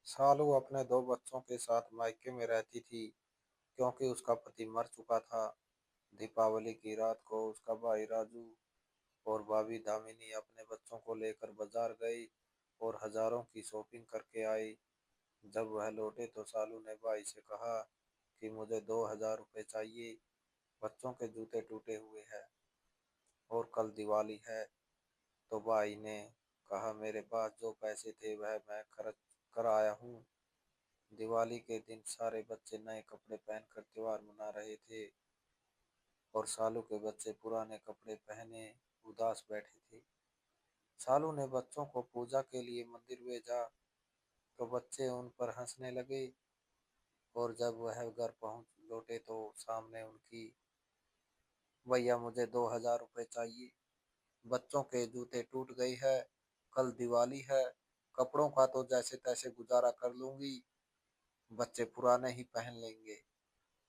सालू अपने दो बच्चों के साथ मायके में रहती थी क्योंकि उसका पति मर चुका था। दीपावली की रात को उसका भाई राजू और भाभी दामिनी अपने बच्चों को लेकर बाजार गई और हजारों की शॉपिंग करके आई। जब वह लौटे तो सालू ने भाई से कहा कि मुझे 2,000 रुपये चाहिए। बच्चों के जूते टूटे हुए हैं और कल दिवाली है। तो भाई ने कहा, मेरे पास जो पैसे थे वह मैं खर्च कर आया हूँ। दिवाली के दिन सारे बच्चे नए कपड़े पहनकर त्योहार मना रहे थे और सालू के बच्चे पुराने कपड़े पहने उदास बैठे थे। सालू ने बच्चों को पूजा के लिए मंदिर भेजा तो बच्चे उन पर हंसने लगे और जब वह घर पहुंच लौटे तो सामने उनकी, भैया मुझे 2,000 रुपये चाहिए। बच्चों के जूते टूट गई है, कल दिवाली है, कपड़ों का तो जैसे तैसे गुजारा कर लूंगी, बच्चे पुराने ही पहन लेंगे,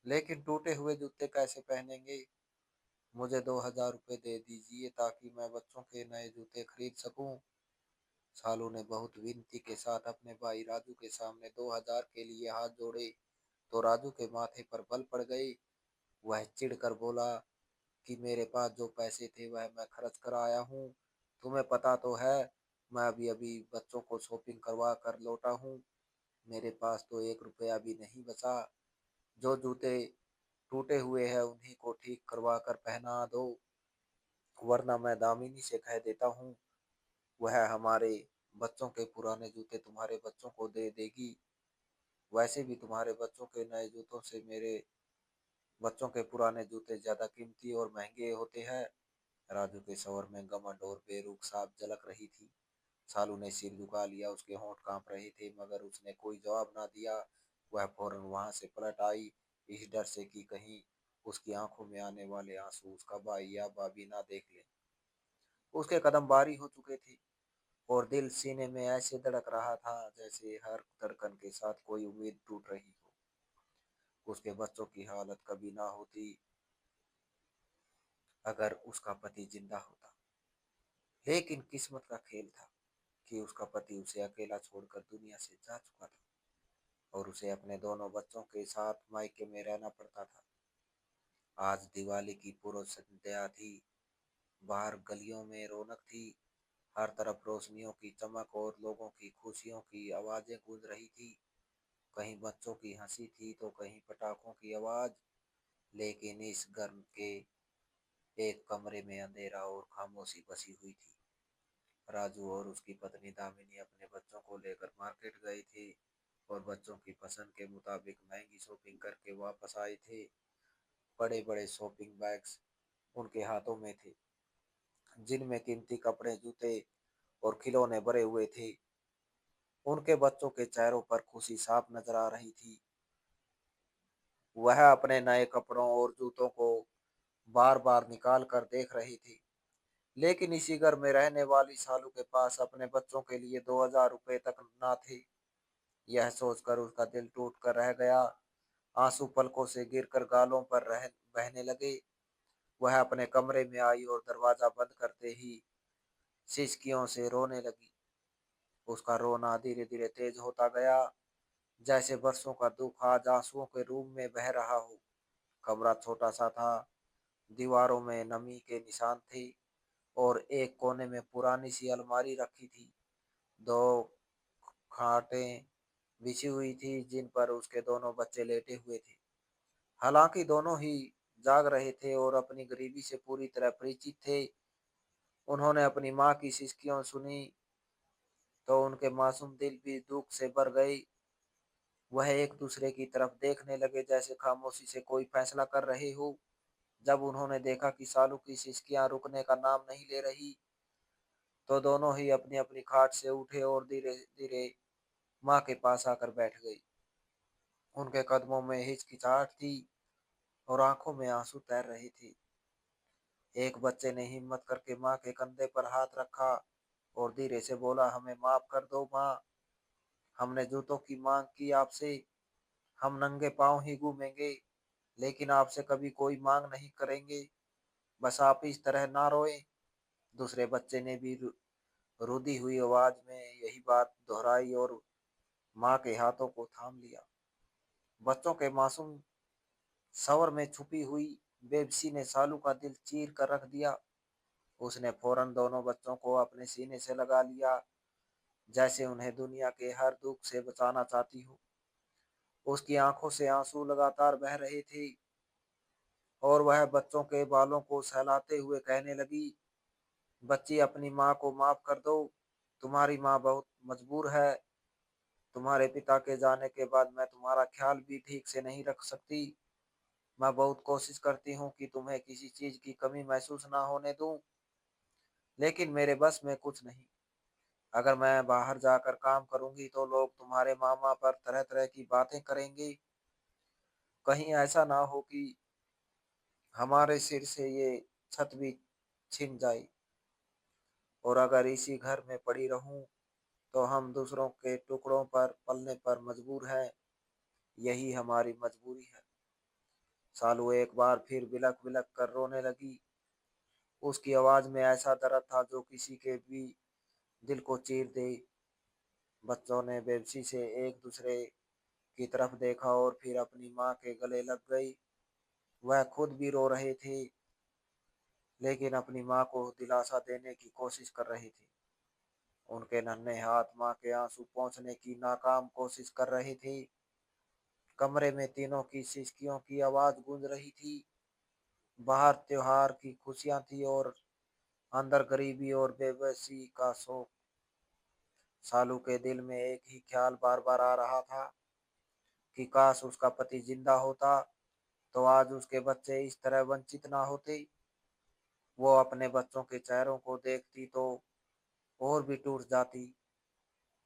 लेकिन टूटे हुए जूते कैसे पहनेंगे। मुझे 2,000 रुपये दे दीजिए ताकि मैं बच्चों के नए जूते खरीद सकूं। सालू ने बहुत विनती के साथ अपने भाई राजू के सामने 2,000 के लिए हाथ जोड़े तो राजू के माथे पर बल पड़ गई। वह चिढ़कर बोला कि मेरे पास जो पैसे थे वह मैं खर्च कर आया हूँ। तुम्हें पता तो है मैं अभी अभी बच्चों को शॉपिंग करवा कर लौटा हूँ। मेरे पास तो 1 रुपया भी नहीं बचा। जो जूते टूटे हुए हैं उन्हीं को ठीक करवा कर पहना दो, वरना मैं दामिनी से कह देता हूँ वह हमारे बच्चों के पुराने जूते तुम्हारे बच्चों को दे देगी। वैसे भी तुम्हारे बच्चों के नए जूतों से मेरे बच्चों के पुराने जूते ज्यादा कीमती और महंगे होते हैं। राजू के स्वर में घमंड और बेरुख साफ झलक रही थी। सालू ने सिर झुका लिया, उसके होंठ कांप रहे थे मगर उसने कोई जवाब ना दिया। वह फौरन वहां से पलट आई, इस डर से कि कहीं उसकी आंखों में आने वाले आंसू उसका भाई या भाभी ना देख ले। उसके कदम भारी हो चुके थे और दिल सीने में ऐसे धड़क रहा था जैसे हर धड़कन के साथ कोई उम्मीद टूट रही हो। उसके बच्चों की हालत कभी ना होती अगर उसका पति जिंदा होता, लेकिन किस्मत का खेल था कि उसका पति उसे अकेला छोड़कर दुनिया से जा चुका था और उसे अपने दोनों बच्चों के साथ मायके में रहना पड़ता था। आज दिवाली की पूर्व संध्या थी। बाहर गलियों में रौनक थी। हर तरफ रोशनियों की चमक और लोगों की खुशियों की आवाजें गूंज रही थी। कहीं बच्चों की हंसी थी तो कहीं पटाखों की आवाज। लेकिन इस घर के एक कमरे में अंधेरा और खामोशी बसी हुई थी। राजू और उसकी पत्नी दामिनी अपने बच्चों को लेकर मार्केट गए थे और बच्चों की पसंद के मुताबिक महंगी शॉपिंग करके वापस आए थे। बड़े बड़े शॉपिंग बैग्स उनके हाथों में थे जिनमें कीमती कपड़े, जूते और खिलौने भरे हुए थे। उनके बच्चों के चेहरों पर खुशी साफ नजर आ रही थी। वह अपने नए कपड़ों और जूतों को बार बार निकाल कर देख रही थी। लेकिन इसी घर में रहने वाली सालू के पास अपने बच्चों के लिए 2,000 रुपये तक ना थे। यह सोचकर उसका दिल टूट कर रह गया। आंसू पलकों से गिरकर गालों पर रह बहने लगे। वह अपने कमरे में आई और दरवाजा बंद करते ही सिसकियों से रोने लगी। उसका रोना धीरे धीरे तेज होता गया, जैसे बरसों का दुख आज आंसुओं के रूप में बह रहा हो। कमरा छोटा सा था, दीवारों में नमी के निशान थे और एक कोने में पुरानी सी अलमारी रखी थी। दो खाटें बिछी हुई थी जिन पर उसके दोनों बच्चे लेटे हुए थे। हालांकि दोनों ही जाग रहे थे और अपनी गरीबी से पूरी तरह परिचित थे। उन्होंने अपनी माँ की सिसकियां सुनी तो उनके मासूम दिल भी दुख से भर गई। वह एक दूसरे की तरफ देखने लगे जैसे खामोशी से कोई फैसला कर रहे हो। जब उन्होंने देखा कि सालू की सिसकियां रुकने का नाम नहीं ले रही तो दोनों ही अपनी अपनी खाट से उठे और धीरे धीरे माँ के पास आकर बैठ गई। उनके कदमों में हिचकिचाहट थी और आंखों में आंसू तैर रहे थे। एक बच्चे ने हिम्मत करके माँ के कंधे पर हाथ रखा और धीरे से बोला, हमें माफ कर दो माँ, हमने जूतों की मांग की आपसे, हम नंगे पांव ही घूमेंगे लेकिन आपसे कभी कोई मांग नहीं करेंगे, बस आप इस तरह ना रोए। दूसरे बच्चे ने भी रुधी हुई आवाज में यही बात दोहराई और माँ के हाथों को थाम लिया। बच्चों के मासूम सवर में छुपी हुई बेबसी ने सालू का दिल चीर कर रख दिया। उसने फौरन दोनों बच्चों को अपने सीने से लगा लिया, जैसे उन्हें दुनिया के हर दुख से बचाना चाहती हो। उसकी आंखों से आंसू लगातार बह रहे थे और वह बच्चों के बालों को सहलाते हुए कहने लगी, बच्ची अपनी माँ को माफ कर दो। तुम्हारी माँ बहुत मजबूर है। तुम्हारे पिता के जाने के बाद मैं तुम्हारा ख्याल भी ठीक से नहीं रख सकती। मैं बहुत कोशिश करती हूँ कि तुम्हें किसी चीज की कमी महसूस ना होने दूं, लेकिन मेरे बस में कुछ नहीं। अगर मैं बाहर जाकर काम करूंगी तो लोग तुम्हारे मामा पर तरह तरह की बातें करेंगे। कहीं ऐसा ना हो कि हमारे सिर से ये छत भी छिन जाए, और अगर इसी घर में पड़ी रहूं तो हम दूसरों के टुकड़ों पर पलने पर मजबूर हैं। यही हमारी मजबूरी है। सालू एक बार फिर बिलक बिलक कर रोने लगी। उसकी आवाज में ऐसा दर्द था जो किसी के भी दिल को चीर दे। बच्चों ने बेबसी से एक दूसरे की तरफ देखा और फिर अपनी माँ के गले लग गई। वह खुद भी रो रहे थे, लेकिन अपनी माँ को दिलासा देने की कोशिश कर रहे थे। उनके नन्हे हाथ माँ के आंसू पोंछने की नाकाम कोशिश कर रहे थे। कमरे में तीनों की सिसकियों की आवाज गूंज रही थी। बाहर त्योहार की खुशियां थी और अंदर गरीबी और बेबसी का शोक। सालू के दिल में एक ही ख्याल बार बार आ रहा था कि काश उसका पति जिंदा होता तो आज उसके बच्चे इस तरह वंचित ना होते। वो अपने बच्चों के चेहरों को देखती तो और भी टूट जाती।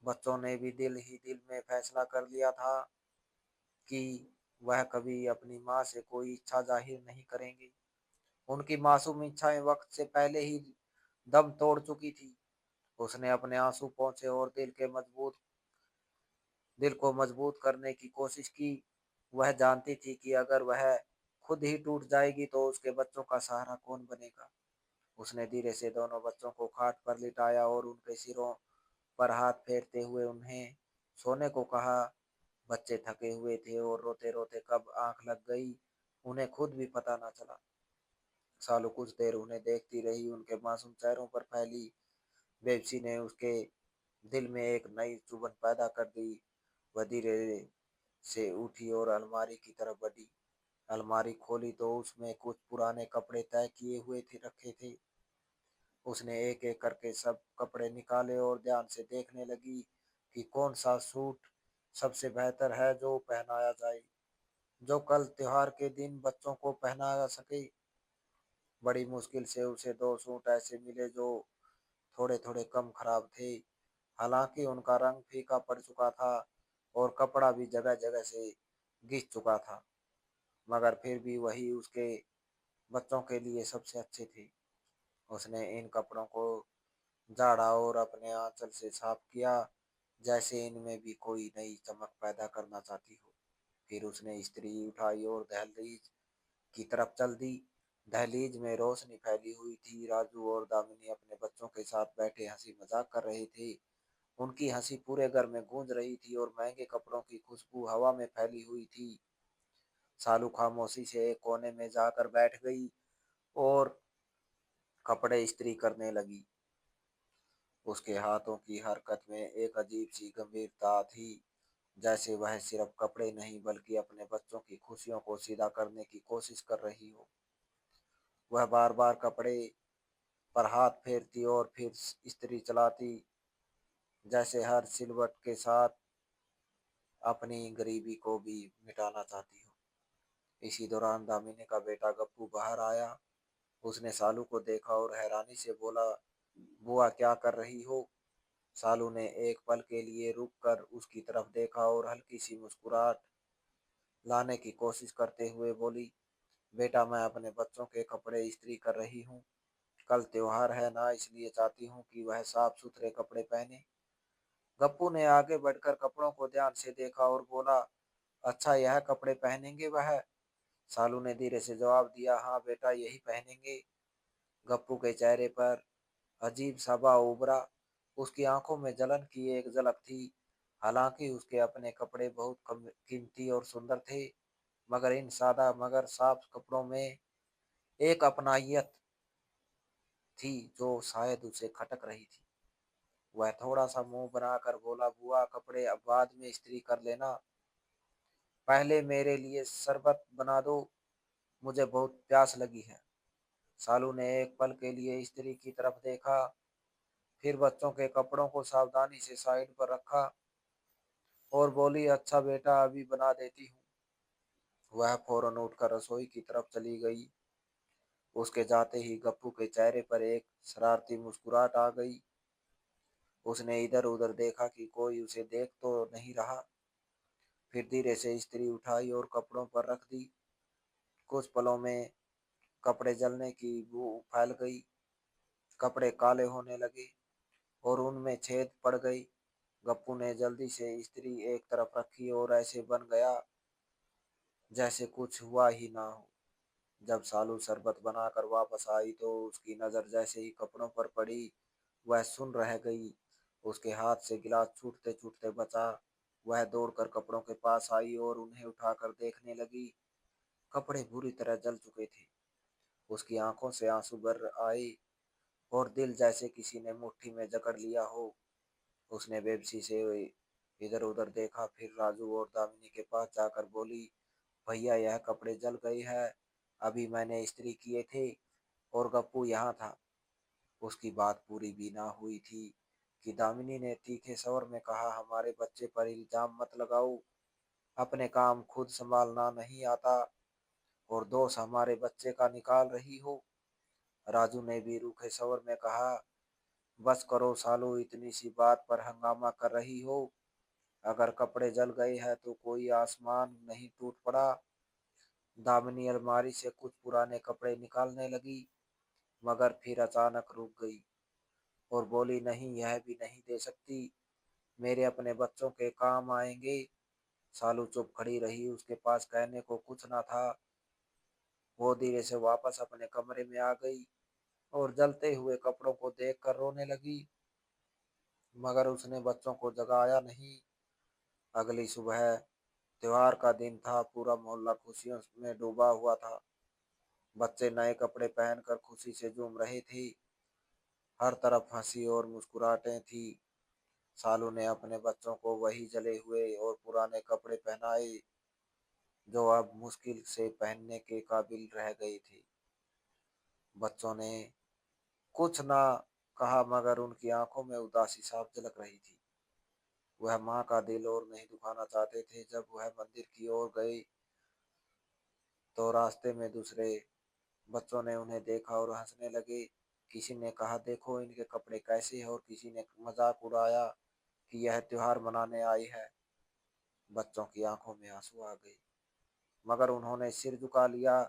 बच्चों ने भी दिल ही दिल में फैसला कर लिया था कि वह कभी अपनी माँ से कोई इच्छा जाहिर नहीं करेंगे। उनकी मासूम इच्छाएं वक्त से पहले ही दम तोड़ चुकी थी। उसने अपने आंसू पोंछे और दिल को मजबूत करने की कोशिश की। वह जानती थी कि अगर वह खुद ही टूट जाएगी तो उसके बच्चों का सहारा कौन बनेगा। उसने धीरे से दोनों बच्चों को खाट पर लिटाया और उनके सिरों पर हाथ फेरते हुए उन्हें सोने को कहा। बच्चे थके हुए थे और रोते रोते कब आंख लग गई उन्हें खुद भी पता न चला। सालू कुछ देर उन्हें देखती रही। उनके मासूम चेहरों पर फैली बेबसी ने उसके दिल में एक नई चुभन पैदा कर दी। वह धीरे से उठी और अलमारी की तरफ बढ़ी। अलमारी खोली तो उसमें कुछ पुराने कपड़े तय किए हुए थे रखे थे। उसने एक एक करके सब कपड़े निकाले और ध्यान से देखने लगी कि कौन सा सूट सबसे बेहतर है जो पहनाया जाए, जो कल त्योहार के दिन बच्चों को पहनाया सके। बड़ी मुश्किल से उसे दो सूट ऐसे मिले जो थोड़े थोड़े कम खराब थे। हालांकि उनका रंग फीका पड़ चुका था और कपड़ा भी जगह जगह से घिस चुका था, मगर फिर भी वही उसके बच्चों के लिए सबसे अच्छे थे। उसने इन कपड़ों को झाड़ा और अपने आंचल से साफ किया, जैसे इनमें भी कोई नई चमक पैदा करना चाहती हो। फिर उसने इस्त्री उठाई और दहलीज की तरफ चल दी। दहलीज में रोशनी फैली हुई थी। राजू और दामिनी अपने बच्चों के साथ बैठे हंसी मजाक कर रहे थे। उनकी हंसी पूरे घर में गूंज रही थी और महंगे कपड़ों की खुशबू हवा में फैली हुई थी। सालू खामोशी से एक कोने में जाकर बैठ गई और कपड़े इस्त्री करने लगी। उसके हाथों की हरकत में एक अजीब सी गंभीरता थी, जैसे वह सिर्फ कपड़े नहीं बल्कि अपने बच्चों की खुशियों को सीधा करने की कोशिश कर रही हो। वह बार बार कपड़े पर हाथ फेरती और फिर इस्त्री चलाती, जैसे हर सिलवट के साथ अपनी गरीबी को भी मिटाना चाहती हो। इसी दौरान दामिनी का बेटा गप्पू बाहर आया। उसने सालू को देखा और हैरानी से बोला, बुआ क्या कर रही हो? सालू ने एक पल के लिए रुक कर उसकी तरफ देखा और हल्की सी मुस्कुराहट लाने की कोशिश करते हुए बोली, बेटा मैं अपने बच्चों के कपड़े इस्त्री कर रही हूँ। कल त्योहार है ना, इसलिए चाहती हूँ कि वह साफ सुथरे कपड़े पहने। गप्पू ने आगे बढ़कर कपड़ों को ध्यान से देखा और बोला, अच्छा यह कपड़े पहनेंगे वह? सालू ने धीरे से जवाब दिया, हाँ बेटा यही पहनेंगे। गप्पू के चेहरे पर अजीब सा भाव उभरा। उसकी आंखों में जलन की एक झलक थी। हालांकि उसके अपने कपड़े बहुत कम कीमती और सुंदर थे, मगर इन सादा मगर साफ कपड़ों में एक अपनाइयत थी जो शायद उसे खटक रही थी। वह थोड़ा सा मुंह बनाकर बोला, बुआ कपड़े अब बाद में इस्त्री कर लेना, पहले मेरे लिए शरबत बना दो, मुझे बहुत प्यास लगी है। सालू ने एक पल के लिए स्त्री की तरफ देखा, फिर बच्चों के कपड़ों को सावधानी से साइड पर रखा और बोली, अच्छा बेटा अभी बना देती हूँ। वह फौरन उठकर रसोई की तरफ चली गई। उसके जाते ही गप्पू के चेहरे पर एक शरारती मुस्कुराहट आ गई। उसने इधर उधर देखा कि कोई उसे देख तो नहीं रहा, फिर धीरे से स्त्री उठाई और कपड़ों पर रख दी। कुछ पलों में कपड़े जलने की बू फैल गई, कपड़े काले होने लगे और उनमें छेद पड़ गई। गप्पू ने जल्दी से स्त्री एक तरफ रखी और ऐसे बन गया जैसे कुछ हुआ ही ना हो। जब सालू शरबत बनाकर वापस आई तो उसकी नजर जैसे ही कपड़ों पर पड़ी, वह सुन रह गई। उसके हाथ से गिलास छूटते छूटते बचा। वह दौड़कर कपड़ों के पास आई और उन्हें उठाकर देखने लगी। कपड़े बुरी तरह जल चुके थे। उसकी आंखों से आंसू भर आए और दिल जैसे किसी ने मुट्ठी में जकड़ लिया हो। उसने बेबसी से इधर उधर देखा, फिर राजू और दामिनी के पास जाकर बोली, भैया यह कपड़े जल गए हैं, अभी मैंने इस्त्री किए थे और गप्पू यहाँ था। उसकी बात पूरी भी ना हुई थी कि दामिनी ने तीखे स्वर में कहा, हमारे बच्चे पर इल्जाम मत लगाओ, अपने काम खुद संभालना नहीं आता और दोष हमारे बच्चे का निकाल रही हो। राजू ने भी रूखे स्वर में कहा, बस करो सालू, इतनी सी बात पर हंगामा कर रही हो। अगर कपड़े जल गए हैं तो कोई आसमान नहीं टूट पड़ा। दामिनी अलमारी से कुछ पुराने कपड़े निकालने लगी, मगर फिर अचानक रुक गई और बोली, नहीं यह भी नहीं दे सकती, मेरे अपने बच्चों के काम आएंगे। सालू चुप खड़ी रही, उसके पास कहने को कुछ ना था। वो धीरे से वापस अपने कमरे में आ गई और जलते हुए कपड़ों को देखकर रोने लगी, मगर उसने बच्चों को जगाया नहीं। अगली सुबह त्योहार का दिन था, पूरा मोहल्ला खुशियों में डूबा हुआ था। बच्चे नए कपड़े पहनकर खुशी से झूम रहे थे। हर तरफ हंसी और मुस्कुराहटें थी। सालू ने अपने बच्चों को वही जले हुए और पुराने कपड़े पहनाए जो अब मुश्किल से पहनने के काबिल रह गए थे। बच्चों ने कुछ ना कहा, मगर उनकी आंखों में उदासी साफ झलक रही थी। वह माँ का दिल और नहीं दुखाना चाहते थे। जब वह मंदिर की ओर गए तो रास्ते में दूसरे बच्चों ने उन्हें देखा और हंसने लगे। किसी ने कहा, देखो इनके कपड़े कैसे हैं, और किसी ने मजाक उड़ाया कि यह त्योहार मनाने आई है। बच्चों की आंखों में आंसू आ गए, मगर उन्होंने सिर झुका लिया।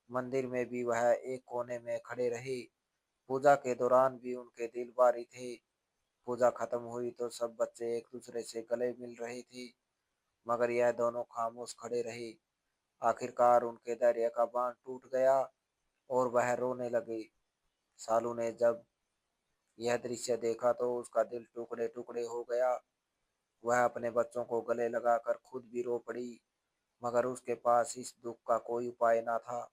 मंदिर में भी वह एक कोने में खड़े रहे। पूजा के दौरान भी उनके दिल भारी थे। पूजा खत्म हुई तो सब बच्चे एक दूसरे से गले मिल रहे थे, मगर यह दोनों खामोश खड़े रहे। आखिरकार उनके धैर्य का बांध टूट गया और वह रोने लगे। सालू ने जब यह दृश्य देखा तो उसका दिल टुकड़े टुकड़े हो गया। वह अपने बच्चों को गले लगाकर खुद भी रो पड़ी, मगर उसके पास इस दुख का कोई उपाय न था।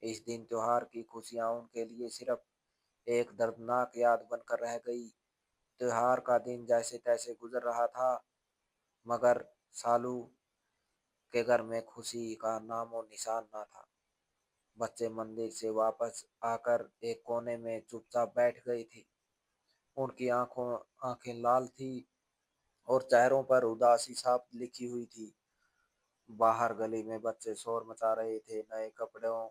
इस दिन त्योहार की खुशियां उनके लिए सिर्फ एक दर्दनाक याद बनकर रह गई। त्योहार का दिन जैसे तैसे गुजर रहा था, मगर सालू के घर में खुशी का नामो निशान न था। बच्चे मंदिर से वापस आकर एक कोने में चुपचाप बैठ गई थी। उनकी आंखें लाल थी और चेहरों पर उदासी साफ लिखी हुई थी। बाहर गली में बच्चे शोर मचा रहे थे। नए कपड़ों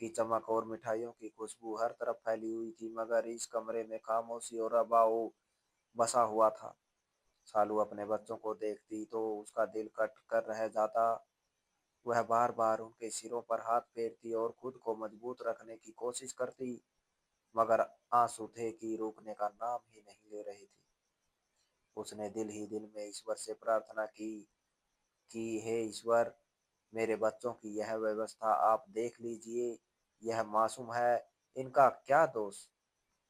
की चमक और मिठाइयों की खुशबू हर तरफ फैली हुई थी, मगर इस कमरे में खामोशी और अभाव बसा हुआ था। सालू अपने बच्चों को देखती तो उसका दिल कट कर रह जाता। वह बार बार उनके सिरों पर हाथ फेरती और खुद को मजबूत रखने की कोशिश करती, मगर आंसू थे कि रुकने का नाम ही नहीं ले रहे थे। उसने दिल ही दिल में ईश्वर से प्रार्थना की कि हे ईश्वर, मेरे बच्चों की यह व्यवस्था आप देख लीजिए। यह मासूम है, इनका क्या दोष।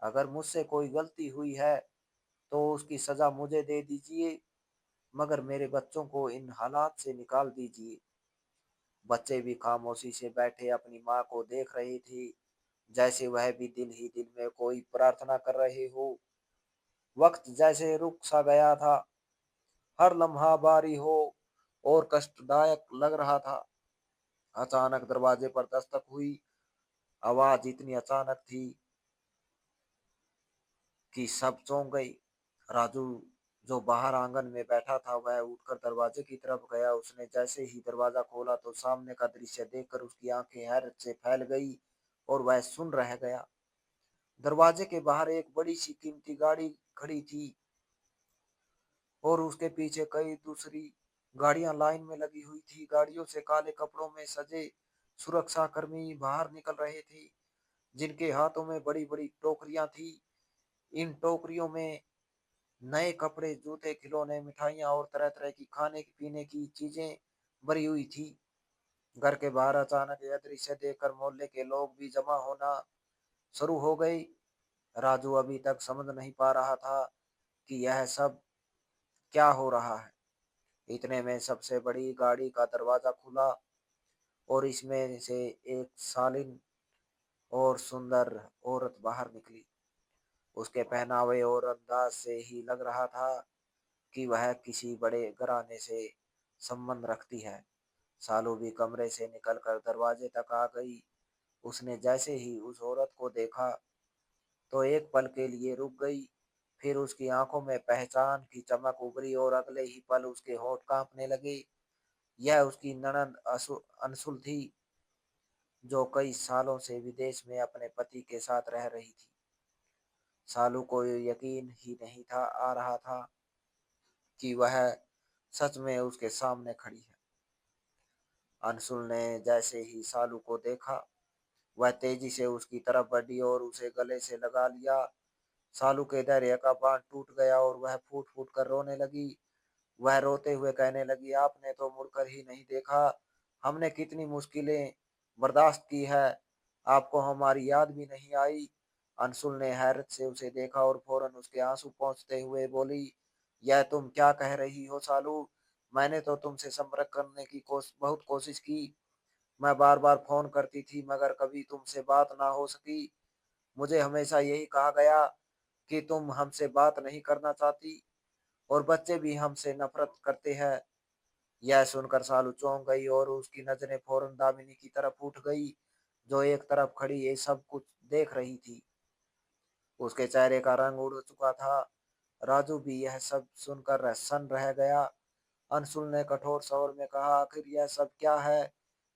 अगर मुझसे कोई गलती हुई है तो उसकी सजा मुझे दे दीजिए। मगर मेरे बच्चों को इन हालात से निकाल दीजिए। बच्चे भी खामोशी से बैठे अपनी माँ को देख रही थी, जैसे वह भी दिल ही दिल में कोई प्रार्थना कर रहे हो। वक्त जैसे रुक सा गया था, हर लम्हा भारी हो और कष्टदायक लग रहा था। अचानक दरवाजे पर दस्तक हुई। आवाज इतनी अचानक थी कि सब चौंक गई। राजू, जो बाहर आंगन में बैठा था, वह उठकर दरवाजे की तरफ गया। उसने जैसे ही दरवाजा खोला तो सामने का दृश्य देखकर उसकी आंखें हैरत से फैल गई और वह सुन रह गया। दरवाजे के बाहर एक बड़ी सी कीमती गाड़ी खड़ी थी और उसके पीछे कई दूसरी गाड़ियां लाइन में लगी हुई थी। गाड़ियों से काले कपड़ों में सजे सुरक्षा कर्मी बाहर निकल रहे थे, जिनके हाथों में बड़ी बड़ी टोकरियां थी। इन टोकरियों में नए कपड़े, जूते, खिलौने, मिठाइयाँ और तरह तरह की खाने पीने की चीजें भरी हुई थी। घर के बाहर अचानक यह दृश्य देखकर मोहल्ले के लोग भी जमा होना शुरू हो गए। राजू अभी तक समझ नहीं पा रहा था कि यह सब क्या हो रहा है। इतने में सबसे बड़ी गाड़ी का दरवाजा खुला और इसमें से एक शालीन और सुंदर औरत बाहर निकली। उसके पहनावे और अंदाज से ही लग रहा था कि वह किसी बड़े घराने से संबंध रखती है। सालू भी कमरे से निकलकर दरवाजे तक आ गई। उसने जैसे ही उस औरत को देखा तो एक पल के लिए रुक गई। फिर उसकी आंखों में पहचान की चमक उभरी और अगले ही पल उसके होंठ कांपने लगे। यह उसकी ननद अंशुल थी, जो कई सालों से विदेश में अपने पति के साथ रह रही थी। सालू को यकीन ही नहीं था आ रहा था कि वह सच में उसके सामने खड़ी है। अंशुल ने जैसे ही सालू को देखा, वह तेजी से उसकी तरफ बढ़ी और उसे गले से लगा लिया। सालू के धैर्य का बांध टूट गया और वह फूट फूट कर रोने लगी। वह रोते हुए कहने लगी, आपने तो मुड़कर ही नहीं देखा। हमने कितनी मुश्किलें बर्दाश्त की है, आपको हमारी याद भी नहीं आई। अंशुल ने हैरत से उसे देखा और फौरन उसके आंसू पोंछते हुए बोली, यह तुम क्या कह रही हो सालू? मैंने तो तुमसे संपर्क करने की बहुत कोशिश की। मैं बार बार फोन करती थी, मगर कभी तुमसे बात ना हो सकी। मुझे हमेशा यही कहा गया कि तुम हमसे बात नहीं करना चाहती और बच्चे भी हमसे नफरत करते हैं। यह सुनकर सालू चौंक गई और उसकी नजरें फौरन दामिनी की तरफ उठ गई, जो एक तरफ खड़ी ये सब कुछ देख रही थी। उसके चेहरे का रंग उड़ चुका था। राजू भी यह सब सुनकर सन्न रह गया। अंशुल ने कठोर स्वर में कहा, आखिर यह सब क्या है?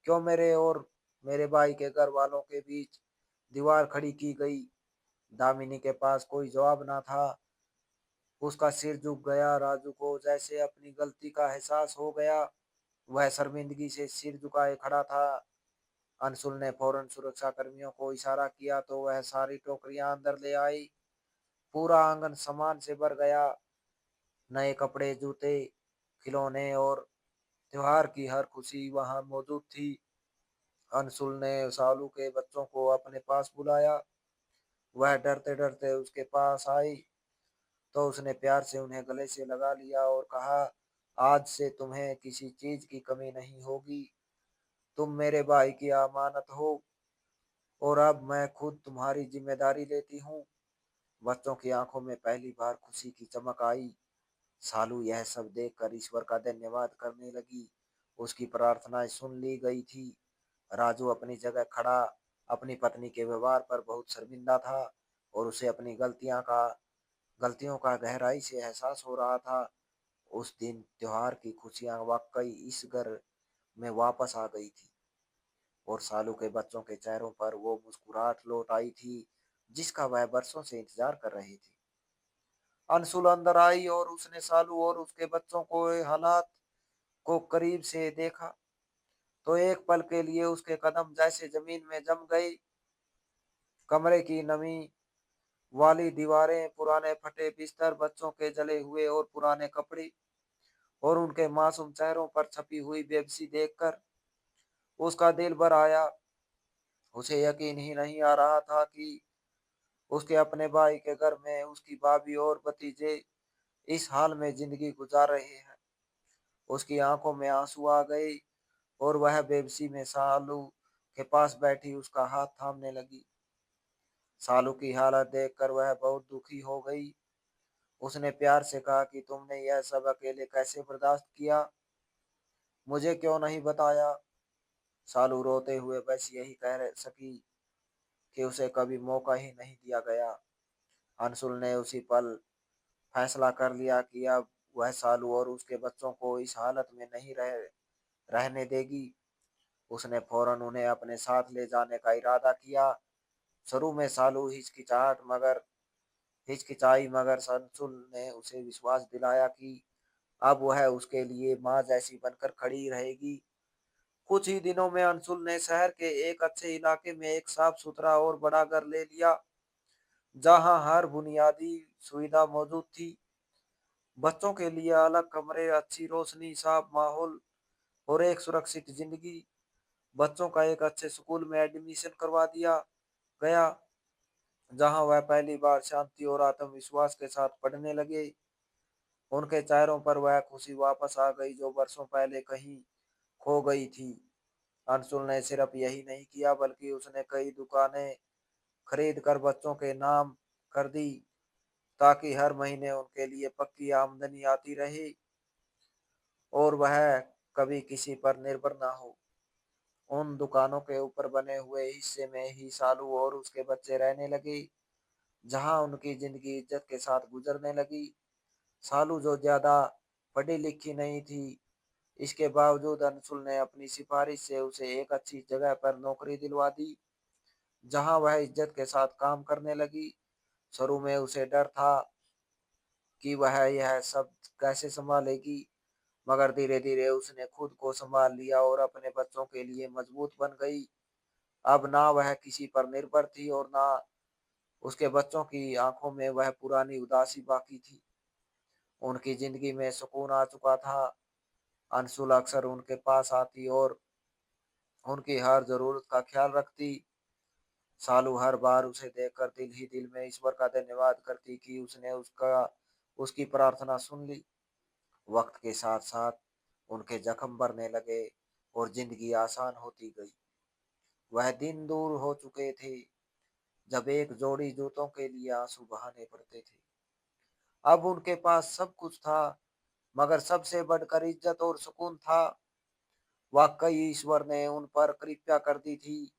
क्यों मेरे और मेरे भाई के घर वालों के बीच दीवार खड़ी की गई? दामिनी के पास कोई जवाब ना था। उसका सिर झुक गया। राजू को जैसे अपनी गलती का एहसास हो गया। वह शर्मिंदगी से सिर झुकाए खड़ा था। अंशुल ने फौरन सुरक्षा कर्मियों को इशारा किया तो वह सारी टोकरियां अंदर ले आई। पूरा आंगन सामान से भर गया। नए कपड़े, जूते, खिलौने और त्योहार की हर खुशी वहां मौजूद थी। अंशुल ने सालू के बच्चों को अपने पास बुलाया। वह डरते डरते उसके पास आई तो उसने प्यार से उन्हें गले से लगा लिया और कहा, आज से तुम्हें किसी चीज की कमी नहीं होगी। तुम मेरे भाई की अमानत हो और अब मैं खुद तुम्हारी जिम्मेदारी लेती हूँ। बच्चों की आंखों में पहली बार खुशी की चमक आई। सालू यह सब देखकर ईश्वर का धन्यवाद करने लगी। उसकी प्रार्थनाएं सुन ली गई थी। राजू अपनी जगह खड़ा अपनी पत्नी के व्यवहार पर बहुत शर्मिंदा था और उसे अपनी गलतियों का गहराई से एहसास हो रहा था। उस दिन त्योहार की खुशियां वाकई इस घर में वापस आ गई थी और सालू के बच्चों के चेहरों पर वो मुस्कुराहट लौट आई थी जिसका वह बरसों से इंतजार कर रहे थे। अंशुल अंदर आई और उसने सालू और उसके बच्चों को हालात को करीब से देखा तो एक पल के लिए उसके कदम जैसे जमीन में जम गए। कमरे की नमी वाली दीवारें, पुराने फटे बिस्तर, बच्चों के जले हुए और पुराने कपड़े और उनके मासूम चेहरों पर छपी हुई बेबसी देखकर उसका दिल भर आया। उसे यकीन ही नहीं आ रहा था कि उसके अपने भाई के घर में उसकी भाभी और भतीजे इस हाल में जिंदगी गुजार रहे हैं। उसकी आंखों में आंसू आ गए और वह बेबसी में सालू के पास बैठी उसका हाथ थामने लगी। सालू की हालत देखकर वह बहुत दुखी हो गई। उसने प्यार से कहा कि तुमने यह सब अकेले कैसे बर्दाश्त किया, मुझे क्यों नहीं बताया। सालू रोते हुए बस यही सकी कि उसे कभी मौका ही नहीं दिया गया। अंशुल ने उसी पल फैसला कर लिया कि अब वह सालू और उसके बच्चों को इस हालत में नहीं रहने देगी। उसने फौरन उन्हें अपने साथ ले जाने का इरादा किया। शुरू में सालू हिचकिचाई, मगर अंशुल ने उसे विश्वास दिलाया कि अब वह उसके लिए माँ जैसी बनकर खड़ी रहेगी। कुछ ही दिनों में अंशुल ने शहर के एक अच्छे इलाके में एक साफ सुथरा और बड़ा घर ले लिया, जहां हर बुनियादी सुविधा मौजूद थी। बच्चों के लिए अलग कमरे, अच्छी रोशनी, साफ माहौल और एक सुरक्षित जिंदगी। बच्चों का एक अच्छे स्कूल में एडमिशन करवा दिया गया, जहां वह पहली बार शांति और आत्मविश्वास के साथ पढ़ने लगे। उनके चेहरों पर वह खुशी वापस आ गई जो वर्षों पहले कहीं खो गई थी। अंशुल ने सिर्फ यही नहीं किया, बल्कि उसने कई दुकानें खरीद कर बच्चों के नाम कर दी, ताकि हर महीने उनके लिए पक्की आमदनी आती रहे और वह कभी किसी पर निर्भर ना हो। उन दुकानों के ऊपर बने हुए हिस्से में ही सालू और उसके बच्चे रहने लगे, जहां उनकी जिंदगी इज्जत के साथ गुजरने लगी। सालू जो ज्यादा पढ़ी लिखी नहीं थी, इसके बावजूद अंशुल ने अपनी सिफारिश से उसे एक अच्छी जगह पर नौकरी दिलवा दी, जहां वह इज्जत के साथ काम करने लगी। शुरू में उसे डर था कि वह यह सब कैसे संभालेगी, मगर धीरे धीरे उसने खुद को संभाल लिया और अपने बच्चों के लिए मजबूत बन गई। अब ना वह किसी पर निर्भर थी और ना उसके बच्चों की आंखों में वह पुरानी उदासी बाकी थी। उनकी जिंदगी में सुकून आ चुका था। अंशुल अक्सर उनके पास आती और उनकी हर जरूरत का ख्याल रखती। सालू हर बार उसे देखकर दिल ही दिल में ईश्वर का धन्यवाद करती कि उसने उसकी प्रार्थना सुन ली। वक्त के साथ साथ उनके जख्म भरने लगे और जिंदगी आसान होती गई। वह दिन दूर हो चुके थे जब एक जोड़ी जूतों के लिए आंसू बहाने पड़ते थे। अब उनके पास सब कुछ था, मगर सबसे बढ़कर इज्जत और सुकून था। वाकई ईश्वर ने उन पर कृपा कर दी थी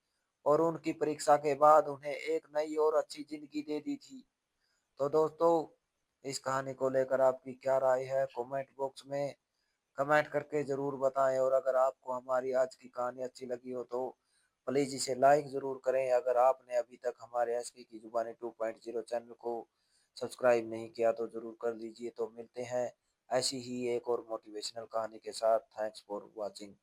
और उनकी परीक्षा के बाद उन्हें एक नई और अच्छी जिंदगी दे दी थी। तो दोस्तों, इस कहानी को लेकर आपकी क्या राय है, कमेंट बॉक्स में कमेंट करके जरूर बताएं। और अगर आपको हमारी आज की कहानी अच्छी लगी हो तो प्लीज इसे लाइक जरूर करें। अगर आपने अभी तक हमारे एसके की जुबानी 2.0 चैनल को सब्सक्राइब नहीं किया तो जरूर कर लीजिए। तो मिलते हैं ऐसी ही एक और मोटिवेशनल कहानी के साथ। Thanks for watching.